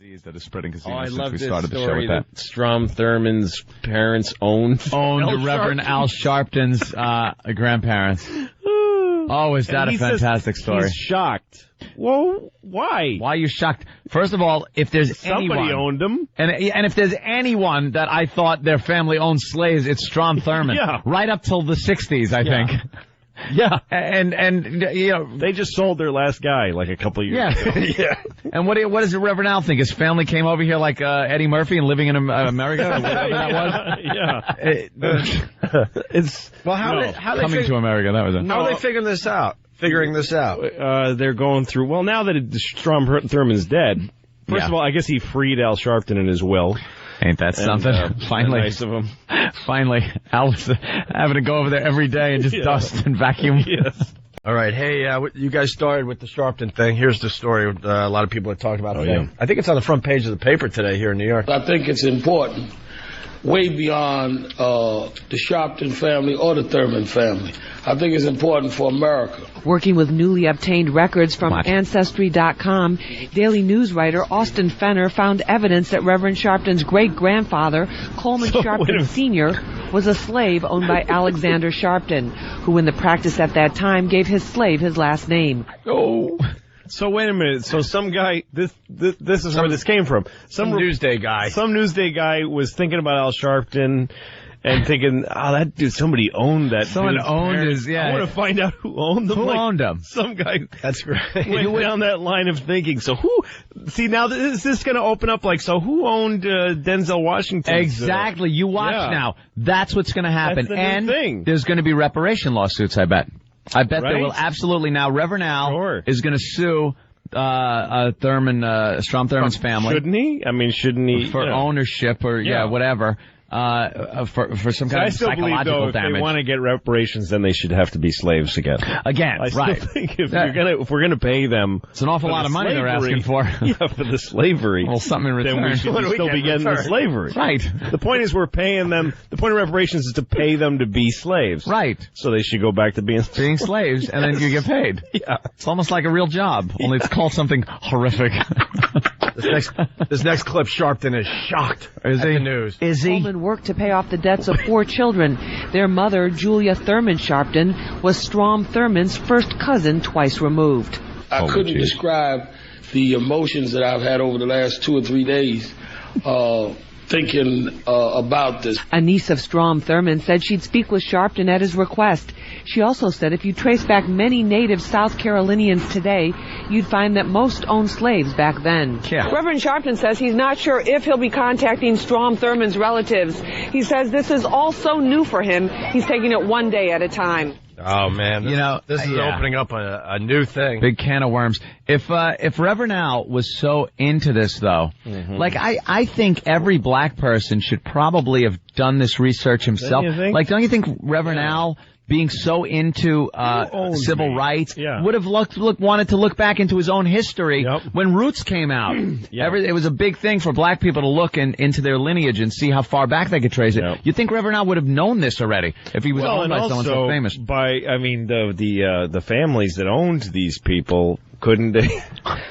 disease that is spreading I since love we this started the show story with that. Strom Thurmond's parents owned Reverend Al Sharpton's grandparents. Oh, is that a fantastic story? He's shocked. Well, why? Why are you shocked? First of all, if there's Somebody owned them. And if there's anyone that I thought their family owned slaves, it's Strom Thurmond. Yeah. Right up till the 60s, I think. Yeah. And you know, they just sold their last guy like a couple of years ago. Yeah. And what does the Reverend Al think? His family came over here like Eddie Murphy and living in America? Or whatever that was? Yeah. It's how they coming to America. That was it. How are they figuring this out? They're going through. Well, now that Strom Thurmond's dead, first of all, I guess he freed Al Sharpton in his will. Ain't that something? Finally. Nice of him. Finally. Al was having to go over there every day and just dust and vacuum. Yes. All right. Hey, you guys started with the Sharpton thing. Here's the story a lot of people are talking about today. Yeah. I think it's on the front page of the paper today here in New York. I think it's important, way beyond the Sharpton family or the Thurmond family. I think it's important for America. Working with newly obtained records from ancestry.com, Daily News writer Austin Fenner found evidence that Reverend Sharpton's great-grandfather, Coleman Sharpton Sr., was a slave owned by Alexander Sharpton, who in the practice at that time gave his slave his last name. Oh. So wait a minute. So some guy, this is where this came from. Some Newsday guy. Some Newsday guy was thinking about Al Sharpton and thinking, that dude, somebody owned that. Someone owned his, I want to find out who owned them. Who owned them? Some guy. That's great. Went down that line of thinking. So see, now is this going to open up so who owned Denzel Washington? Exactly. You watch now. That's what's going to happen. That's the new thing. There's going to be reparation lawsuits, I bet. There will absolutely now. Reverend Al is going to sue Strom Thurmond's family. Shouldn't he? I mean, shouldn't he? For ownership or whatever. For some kind of psychological damage. I still believe, though, if they want to get reparations, then they should have to be slaves again. I still think if we're gonna pay them, it's an awful lot of money they're asking for. Yeah, for the slavery. Well, something in return. Then we should still be getting the slavery. Right. The point is we're paying them. The point of reparations is to pay them to be slaves. Right. So they should go back to being slaves, and then you get paid. Yeah. It's almost like a real job, only it's called something horrific. This next clip, Sharpton is shocked at the news. Is he? Coleman worked to pay off the debts of 4 children. Their mother, Julia Thurmond Sharpton, was Strom Thurmond's first cousin twice removed. I couldn't describe the emotions that I've had over the last 2 or 3 days thinking about this. A niece of Strom Thurmond said she'd speak with Sharpton at his request. She also said if you trace back many native South Carolinians today, you'd find that most owned slaves back then. Yeah. Reverend Sharpton says he's not sure if he'll be contacting Strom Thurmond's relatives. He says this is all so new for him, he's taking it one day at a time. Oh, man. This is opening up a new thing. Big can of worms. If Reverend Al was so into this, though, I think every black person should probably have done this research himself. Don't you think Reverend Al, being so into civil rights, would have wanted to look back into his own history when Roots came out? It was a big thing for black people to look into their lineage and see how far back they could trace it. You think Reverend Al would have known this already if he was owned by someone so famous? The families that owned these people, couldn't they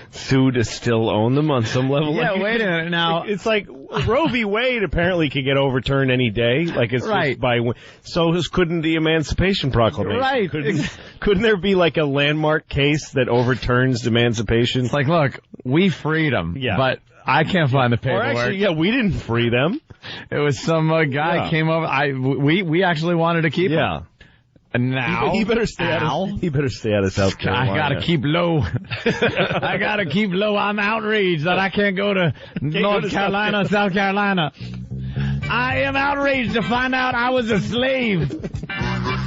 sue to still own them on some level? Yeah, wait a minute now. It's like Roe v. Wade apparently could get overturned any day. Couldn't the Emancipation Proclamation? Right. Couldn't there be a landmark case that overturns Emancipation? It's look, we freed them, but I can't find the paperwork. Or actually, we didn't free them. It was some guy came over. We actually wanted to keep him. And now he better stay out of South Carolina. I gotta keep low. I gotta keep low. I'm outraged that I can't go to North Carolina, South Carolina. I am outraged to find out I was a slave,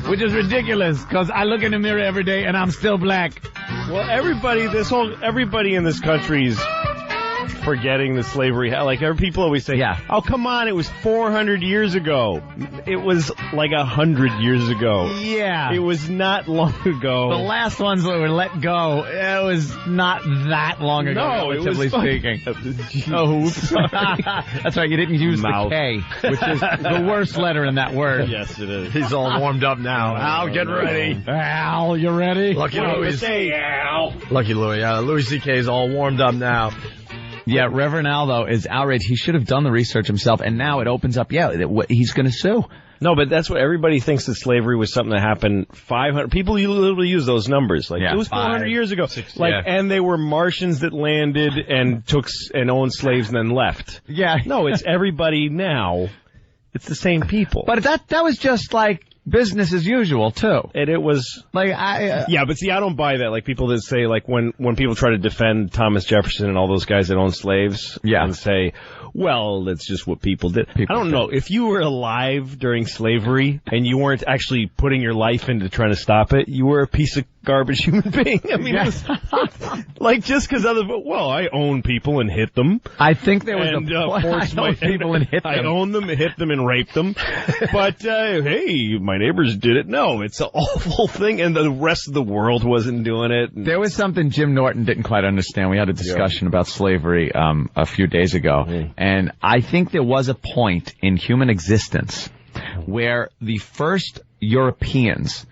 which is ridiculous because I look in the mirror every day and I'm still black. Well, everybody in this country's forgetting the slavery. People always say, oh, come on, it was 400 years ago. It was 100 years ago. Yeah. It was not long ago. The last ones that were let go, it was not that long ago, relatively speaking. Oh, oops. That's right, you didn't use the K, which is the worst letter in that word. Yes, it is. He's all warmed up now. Al, get ready. Al, you ready? Lucky Louie. Lucky Louie. Louis C.K. is all warmed up now. Yeah, Reverend Al, though, is outraged. He should have done the research himself, and now it opens up, he's going to sue. No, but that's what everybody thinks, that slavery was something that happened 500. People literally use those numbers. Like, it was 400 years ago. 6, and they were Martians that landed and took and owned slaves and then left. Yeah. No, it's everybody now. It's the same people. But that was just like business as usual, too. And it was like yeah, but see, I don't buy that. Like people that say, like when people try to defend Thomas Jefferson and all those guys that owned slaves, and say, well, that's just what people did. I don't know. If you were alive during slavery and you weren't actually putting your life into trying to stop it, you were a piece of garbage human being. I mean, it was, like, just because I own people and hit them. I think there was people and hit them. I own them, hit them, and raped them. But hey, my neighbors did it. No, it's an awful thing, and the rest of the world wasn't doing it. There was something Jim Norton didn't quite understand. We had a discussion about slavery a few days ago, and I think there was a point in human existence where the first Europeans,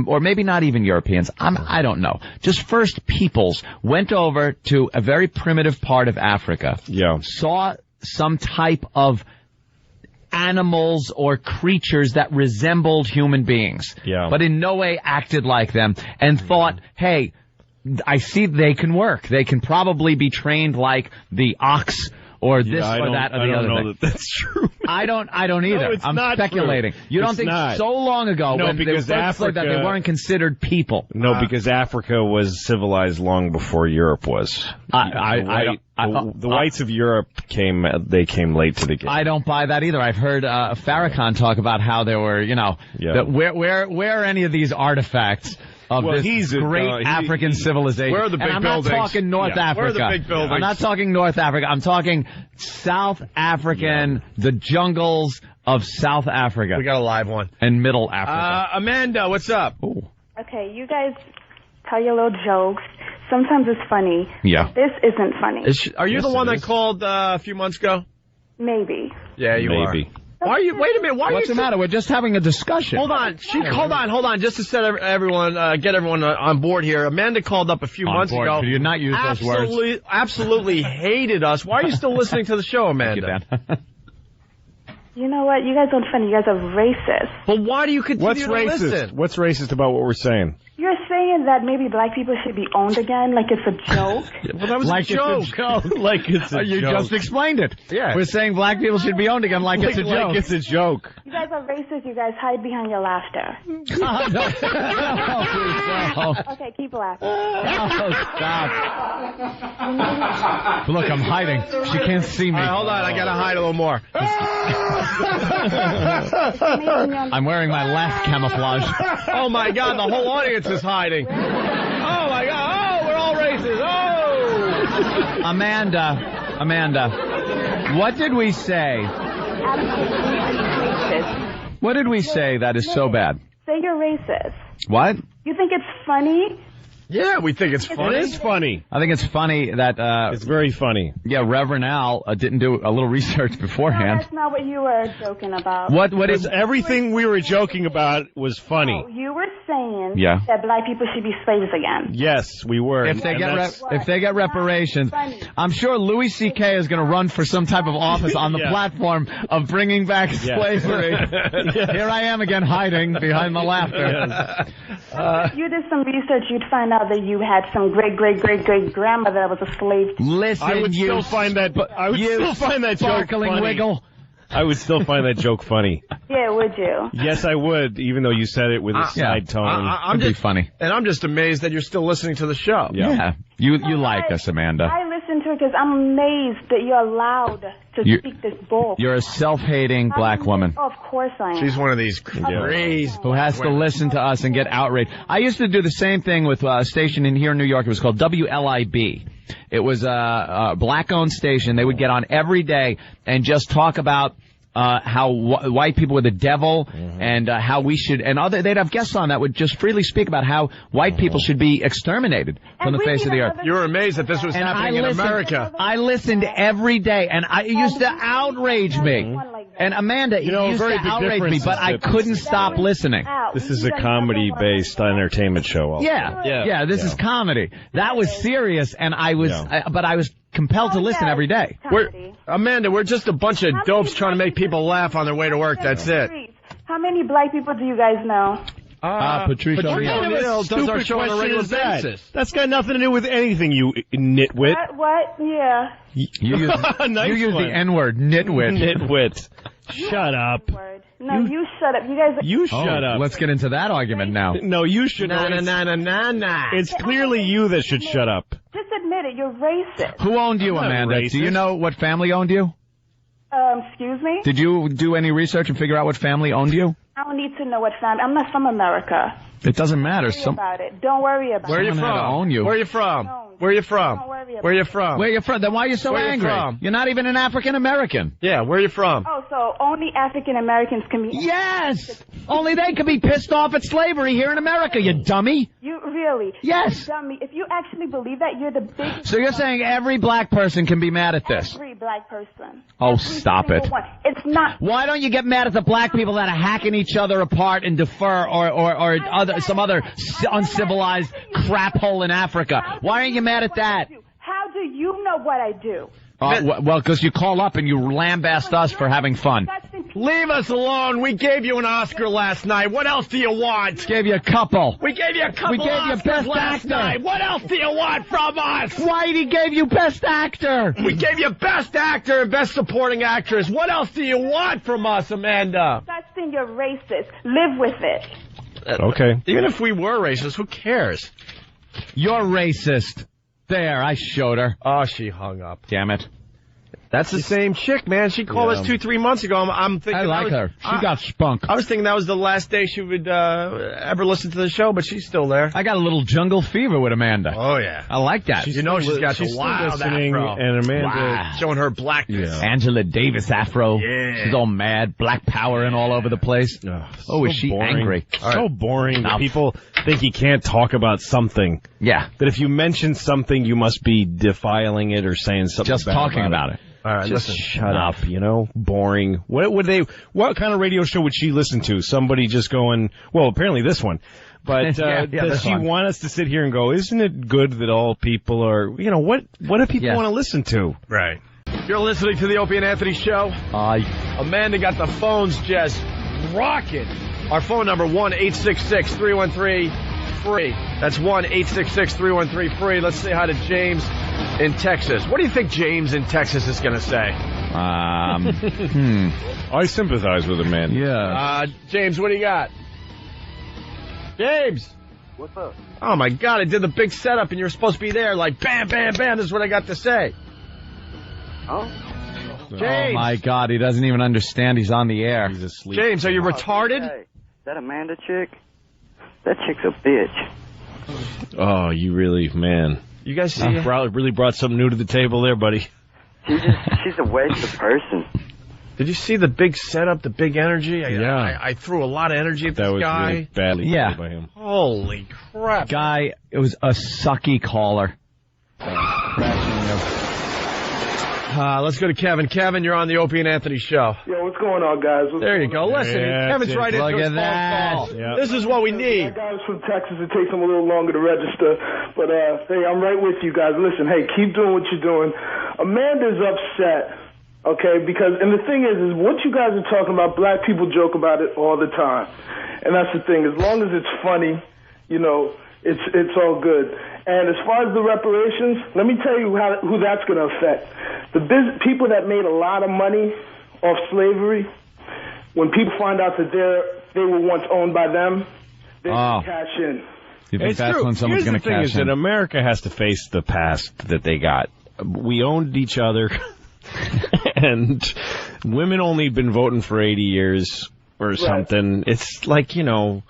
or maybe not even Europeans, I don't know, just first peoples went over to a very primitive part of Africa, saw some type of animals or creatures that resembled human beings, but in no way acted like them, and thought, hey, I see they can work. They can probably be trained like the ox or this or that or the other thing. I don't know that that's true. I don't either. No, I'm speculating. True. You don't think so long ago when because they that they weren't considered people? No, because Africa was civilized long before Europe was. The whites of Europe came late to the game. I don't buy that either. I've heard Farrakhan talk about how there were, that where are any of these artifacts of this great African civilization? Where are the big buildings? I'm not talking North Africa. Where are the big buildings? I'm not talking North Africa. I'm talking South African, the jungles of South Africa. We got a live one. And Middle Africa. Amanda, what's up? Ooh. Okay, you guys tell your little jokes. Sometimes it's funny. Yeah. This isn't funny. Are you the one that called a few months ago? Maybe. Yeah, you are. Why are you? Wait a minute. What's the matter? We're just having a discussion. Hold on. Hold on. Just to set everyone, get everyone on board here. Amanda called up a few months ago. Could you not use those words? Absolutely hated us. Why are you still listening to the show, Amanda? You know what? You guys aren't funny. You guys are racist. But why do you continue to listen? What's racist about what we're saying? You're saying that maybe black people should be owned again, like it's a joke. Well, that was a joke. Like it's a joke. You just explained it. Yeah. We're saying black people should be owned again like it's a joke. Like it's a joke. You guys are racist. You guys hide behind your laughter. Okay, keep laughing. Oh, stop. Look, I'm hiding. She can't see me. All right, hold on. I gotta hide a little more. I'm wearing my laugh camouflage. Oh my God, the whole audience is hiding. Oh my God, oh, we're all racist. Oh! Amanda, what did we say? What did we say that is so bad? Say you're racist. What? You think it's funny? Yeah, we think it's funny. It is funny. I think it's funny that... it's very funny. Yeah, Reverend Al didn't do a little research beforehand. No, that's not what you were joking about. What is... Everything we were joking about was funny. No, you were saying that black people should be slaves again. Yes, we were. If they get reparations, I'm sure Louis C.K. is going to run for some type of office on the platform of bringing back slavery. Here I am again hiding behind my laughter. If you did some research, you'd find out that you had some great-great-great-great-grandmother that was a slave. Listen, I would still find that joke funny. Wiggle. I would still find that joke funny. Yeah, would you? Yes, I would, even though you said it with a side tone. It'd be funny. And I'm just amazed that you're still listening to the show. Yeah. You like us, Amanda. I listen to it because I'm amazed that you're allowed to speak this bull. You're a self-hating black woman. Oh, of course I am. She's one of these crazy who has to listen to us and get outraged. I used to do the same thing with a station here in New York. It was called WLIB. It was a black-owned station. They would get on every day and just talk about how white people were the devil, and how we should, and they'd have guests on that would just freely speak about how white people should be exterminated from the face of the earth. You were amazed that this was happening in America. I listened every day, and it used to outrage me. And Amanda, it used to outrage me, but I couldn't stop listening. This is a comedy-based entertainment show. Also. Yeah, this is comedy. That was serious, and I was compelled to listen every day. Amanda, we're just a bunch of dopes trying to make people laugh on their way to work. That's it. How many black people do you guys know? Patricia does our show on a regular basis. That's got nothing to do with anything, you nitwit. What? Yeah. You use the N-word, nitwit. Nitwit. Shut up. No, you shut up. You guys. You shut up. Let's get into that argument now. No, you should. It's clearly you that should shut up. Just admit it. You're racist. Who owned you, Amanda? Racist. Do you know what family owned you? Excuse me? Did you do any research and figure out what family owned you? I don't need to know what family. I'm not from America. It doesn't matter. Don't worry about it. Don't worry about it. Where are you from? Own you. Where are you from? Where are you from? Don't worry about Where are you from? Where are you from? Then why are you so angry? You're not even an African American. Yeah, where are you from? Oh, so only African Americans can be. Yes! Only they can be pissed off at slavery here in America, you dummy. You really? Yes. You dummy. If you actually believe that, you're the biggest. So you're saying every black person can be mad at this? Every black person. Oh, stop it. It's not. Why don't you get mad at the black people that are hacking each other apart and defer or some other uncivilized crap hole in Africa? Why aren't you mad at that? How do you know what I do? Well, because you call up and you lambast us for having fun. Leave us alone. We gave you an Oscar last night. What else do you want? Gave you a couple. We gave you a couple. We gave you Oscars Best last Actor. night. What else do you want from us? Whitey gave you Best Actor. We gave you Best Actor and Best Supporting Actress. What else do you want from us, Amanda? Disgusting. You're racist. Live with it. Okay. Even if we were racist, who cares? You're racist. There, I showed her. Oh, she hung up. Damn it. That's the same chick, man. She called us 2-3 months ago. I'm thinking. I like her. She got spunk. I was thinking that was the last day she would ever listen to the show, but she's still there. I got a little jungle fever with Amanda. Oh, yeah. I like that. She's got the wild listening, afro. and Amanda showing her blackness. Yeah. Angela Davis afro. Yeah. She's all mad, black power and all over the place. Oh, is she boring. angry? So boring that people think you can't talk about something. Yeah. That if you mention something, you must be defiling it or saying something just talking about it. All right, just shut up, boring. What kind of radio show would she listen to? Somebody just going, well, apparently this one. But does she want us to sit here and go, isn't it good that all people are, what do people want to listen to? Right. You're listening to the Opie and Anthony Show. Amanda got the phones just rocking. Our phone number, 1-866-313-FREE. That's 1-866-313-FREE. Let's say hi to James in Texas. What do you think James in Texas is going to say? I sympathize with him, man. Yeah. James, what do you got? James. What's up? Oh, my God. I did the big setup, and you were supposed to be there like, bam, bam, bam. This is what I got to say. Oh? James. Oh, my God. He doesn't even understand he's on the air. He's asleep. James, are you retarded? Hey, is that Amanda chick? That chick's a bitch. Oh, you really, man. You guys see really brought something new to the table there, buddy. She's a waste of person. Did you see the big setup, the big energy? I threw a lot of energy at this guy. That was really badly played by him. Holy crap. Guy, it was a sucky caller. Let's go to Kevin. Kevin, you're on the Opie and Anthony Show. Yo, what's going on, guys? There you go. Listen, Kevin's right into his phone call. Yep. This is what we need. Guys from Texas, it takes them a little longer to register. But, hey, I'm right with you guys. Listen, hey, keep doing what you're doing. Amanda's upset, okay? Because, and the thing is what you guys are talking about, black people joke about it all the time. And that's the thing. As long as it's funny, it's all good. And as far as the reparations, let me tell you who that's going to affect. The people that made a lot of money off slavery, when people find out that they were once owned by them, they can cash in. You think that's when someone's going to cash in? Here's the thing is that America has to face the past that they got. We owned each other, and women only been voting for 80 years or something. It's like, we're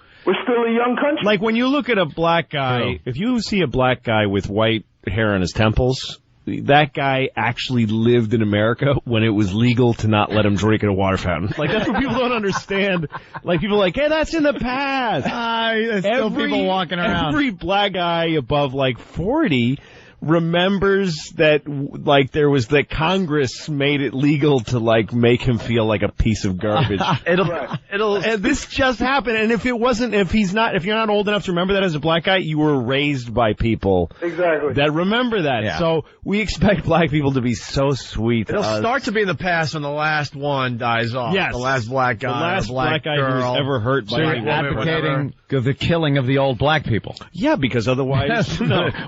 still a young country. Like when you look at a black guy, if you see a black guy with white hair on his temples, that guy actually lived in America when it was legal to not let him drink at a water fountain. Like, that's what people don't understand. Like, people are like, hey, that's in the past. There's still people walking around. Every black guy above, 40 remembers that, like, there was that Congress made it legal to, like, make him feel like a piece of garbage. And this just happened. And if you're not old enough to remember that as a black guy, you were raised by people that remember that. Yeah. So we expect black people to be so sweet. It'll start to be in the past when the last one dies off. Yes. The last black guy. The last black guy who was ever hurt by anyone. Advocating the killing of the old black people. Yeah, because otherwise...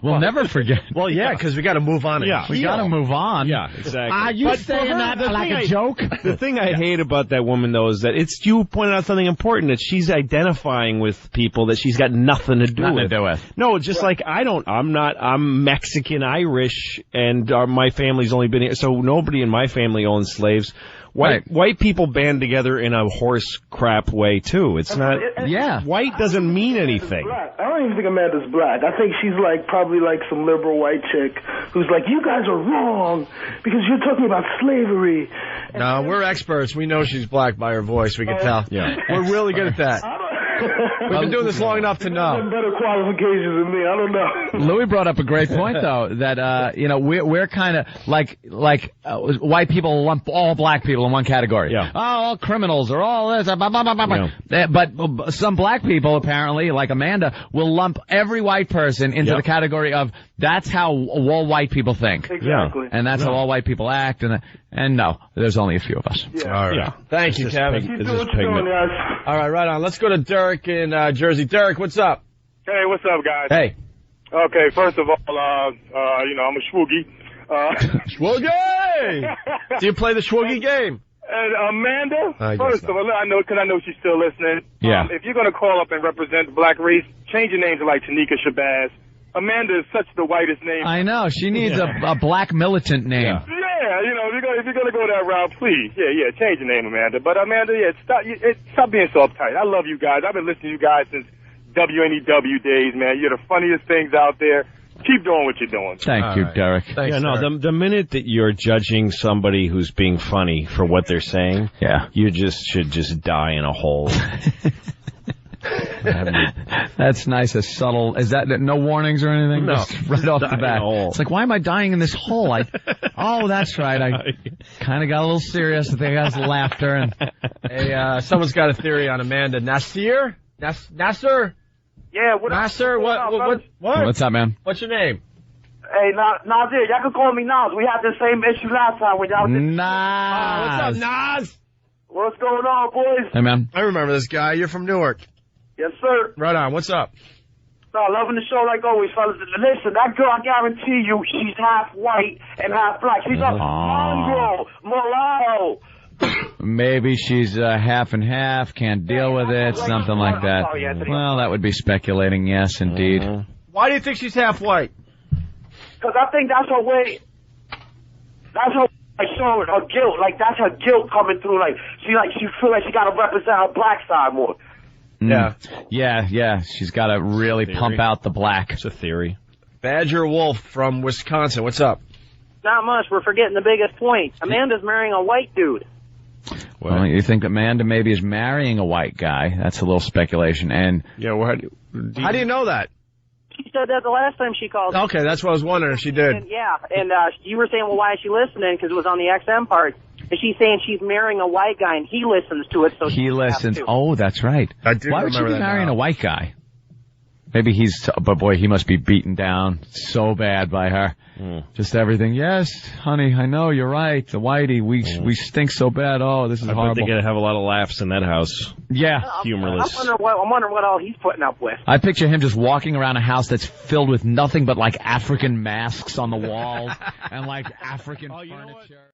we'll never forget. Well, yeah, because we got to move on. Yeah, we got to move on. Yeah, exactly. Are you saying that like a joke? The thing I hate about that woman, though, is that you pointed out something important, that she's identifying with people that she's got nothing to do with. No, just like I'm Mexican, Irish, and my family's only been here, so nobody in my family owns slaves. White people band together in a horse crap way, too. It's not... Yeah. White doesn't mean anything. Black. I don't even think Amanda's black. I think she's probably some liberal white chick who's like, you guys are wrong because you're talking about slavery. No, we're experts. We know she's black by her voice. We can tell. Yeah. We're really good at that. We've been doing this long enough to know. Better qualifications than me. I don't know. Louis brought up a great point, though, that we're kind of like white people lump all black people in one category. Yeah. Oh, all criminals or all this. Blah, blah, blah, blah. Yeah. But some black people, apparently, like Amanda, will lump every white person into the category of that's how all white people think. Exactly. And that's how all white people act. And no, there's only a few of us. Yeah. All right. Yeah. Thank you, Kevin. All right on. Let's go to Derek in Jersey. Derek, what's up? Hey, what's up, guys? Hey. Okay, first of all, I'm a Schwoogie. Schwoogie! Do you play the Schwoogie game? And Amanda, first of all, I know she's still listening. Yeah. If you're going to call up and represent the black race, change your name to Tanika Shabazz. Amanda is such the whitest name. I know. She needs a black militant name. Yeah, if you're gonna go that route, please. Yeah, change your name, Amanda. But Amanda, stop being so uptight. I love you guys. I've been listening to you guys since WNEW days, man. You're the funniest things out there. Keep doing what you're doing. Thank you, Derek. Thanks, the minute that you're judging somebody who's being funny for what they're saying, you should just die in a hole. That's nice. A subtle. Is that no warnings or anything? No, just right off the bat. It's like, why am I dying in this hole? Oh, that's right. I kind of got a little serious. I think I got laughter. And hey, someone's got a theory on Amanda. Nasir? Nasser? Yeah. What Nasser? What? What's up, man? What's your name? Hey, Nasir. Y'all can call me Nas. We had the same issue last time when y'all. Nas. What's up, Nas? What's going on, boys? Hey, man. I remember this guy. You're from Newark. Yes, sir. Right on. What's up? No, loving the show like always, fellas. Listen, that girl, I guarantee you, she's half white and half black. She's a mongrel, mulatto. Maybe she's half and half, can't deal with it, something like that. Well, that would be speculating, yes, indeed. Why do you think she's half white? Because I think that's her way. That's her. I saw her guilt. Like, that's her guilt coming through. Like, she feel like she got to represent her black side more. Yeah. She's got to really pump out the black. It's a theory. Badger Wolf from Wisconsin. What's up? Not much. We're forgetting the biggest point. Amanda's marrying a white dude. Well, you think Amanda maybe is marrying a white guy? That's a little speculation. And how do you know that? She said that the last time she called. Okay, that's what I was wondering if she did. And you were saying, well, why is she listening? Because it was on the XM part. And she's saying she's marrying a white guy, and he listens to it, so he listens. Oh, that's right. Why would she be marrying a white guy? Maybe but boy, he must be beaten down so bad by her. Just everything. Yes, honey, I know, you're right. The whitey, we stink so bad. Oh, this is horrible. I bet they're going to have a lot of laughs in that house. Yeah. Humorless. I'm wondering what all he's putting up with. I picture him just walking around a house that's filled with nothing but, like, African masks on the walls and, like, African furniture.